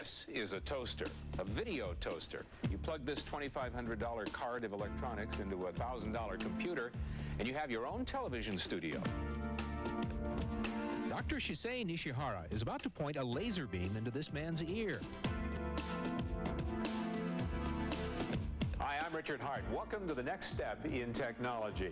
This is a toaster, a video toaster. You plug this $2,500 card of electronics into a $1,000 computer, and you have your own television studio. Dr. Shisei Nishihara is about to point a laser beam into this man's ear. Hi, I'm Richard Hart. Welcome to the next step in technology.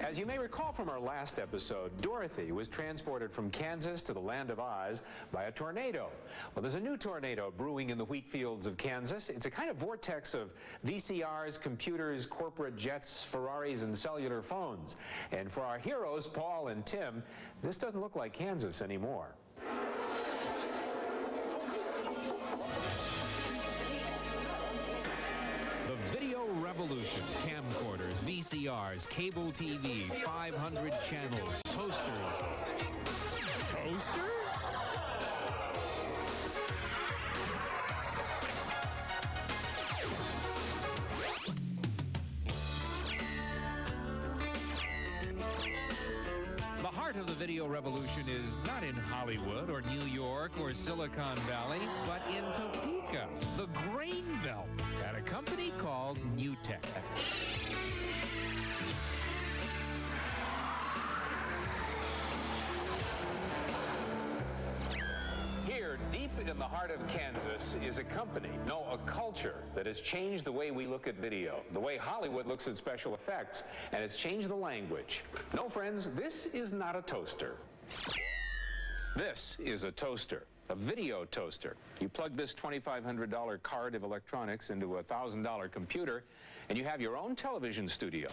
As you may recall from our last episode, Dorothy was transported from Kansas to the land of Oz by a tornado. Well, there's a new tornado brewing in the wheat fields of Kansas. It's a kind of vortex of VCRs, computers, corporate jets, Ferraris, and cellular phones. And for our heroes, Paul and Tim, this doesn't look like Kansas anymore. The video revolution. Camcorders, VCRs, cable TV, 500 channels, toasters. Toaster? The heart of the video revolution is not in Hollywood or New York or Silicon Valley, but in Topeka, the grain belt, at a company called NewTek. Here, deep in the heart of Kansas, is a company, no, a culture that has changed the way we look at video, the way Hollywood looks at special effects, and it's changed the language. No, friends, this is not a toaster. This is a toaster, a video toaster. You plug this $2,500 card of electronics into a $1,000 computer, and you have your own television studio.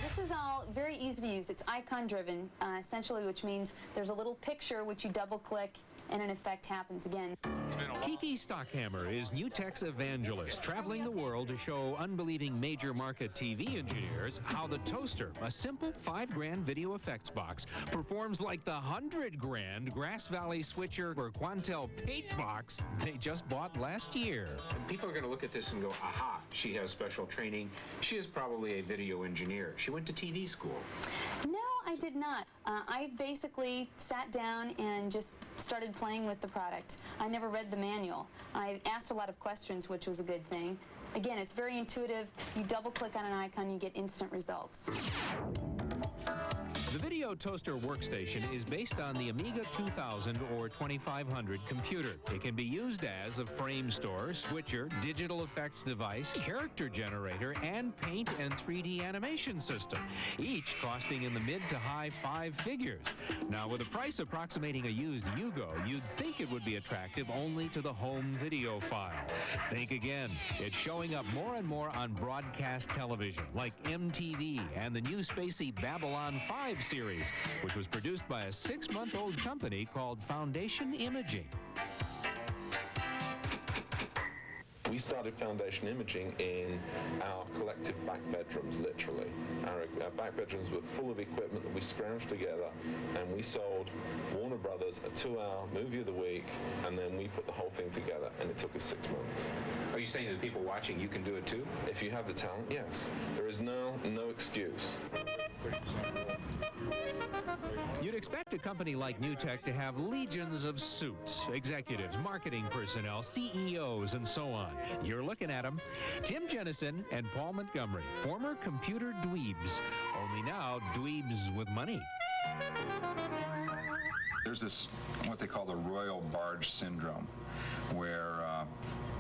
This is all very easy to use. It's icon driven, essentially, which means there's a little picture which you double click and an effect happens again. Kiki Stockhammer is NewTek's evangelist, traveling the world to show unbelieving major market TV engineers how the toaster, a simple $5,000 video effects box, performs like the $100,000 Grass Valley switcher or Quantel paint box they just bought last year. And people are going to look at this and go, aha, she has special training. She is probably a video engineer. She went to TV school. No, I did not. I basically sat down and just started playing with the product. I never read the manual. I asked a lot of questions, which was a good thing. Again, it's very intuitive. You double click on an icon, you get instant results. The Video Toaster workstation is based on the Amiga 2000 or 2500 computer. It can be used as a frame store, switcher, digital effects device, character generator, and paint and 3D animation system, each costing in the mid to high 5 figures. Now, with a price approximating a used Yugo, you'd think it would be attractive only to the home video file. Think again. It's showing up more and more on broadcast television, like MTV and the new spacey Babylon 5 series, which was produced by a 6-month-old company called Foundation Imaging. We started Foundation Imaging in our collective back bedrooms, literally. Our back bedrooms were full of equipment that we scrounged together, and we sold Warner Brothers a 2-hour movie of the week, and then we put the whole thing together, and it took us 6 months. Are you saying that people watching, you can do it too? If you have the talent, yes. There is no excuse. You'd expect a company like NewTek to have legions of suits, executives, marketing personnel, CEOs, and so on. You're looking at them. Tim Jennison and Paul Montgomery, former computer dweebs, only now dweebs with money. There's this, what they call the royal barge syndrome, where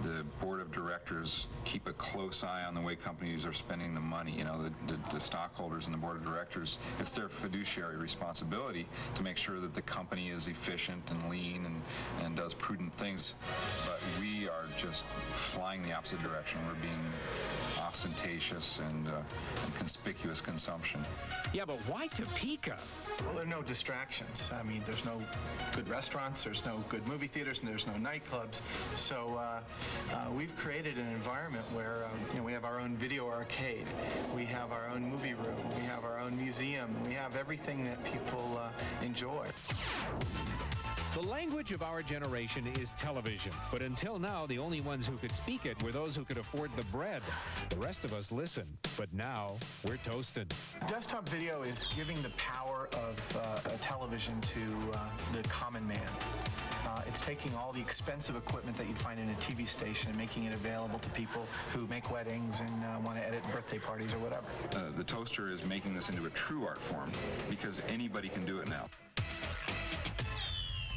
the board of directors keep a close eye on the way companies are spending the money. You know, the stockholders and the board of directors, it's their fiduciary responsibility to make sure that the company is efficient and lean and does prudent things. But we are just flying the opposite direction. We're being ostentatious and conspicuous consumption. Yeah, but why Topeka? Well, there are no distractions. I mean, there's no good restaurants, there's no good movie theaters, and there's no nightclubs. So we've created an environment where we have our own video arcade, we have our own movie room, we have our own museum, we have everything that people enjoy. The language of our generation is television, but until now, the only ones who could speak it were those who could afford the bread. The rest of us listen, but now we're toasted. Desktop video is giving the power of a television to the common man. It's taking all the expensive equipment that you'd find in a TV station and making it available to people who make weddings and want to edit birthday parties or whatever. The toaster is making this into a true art form because anybody can do it now.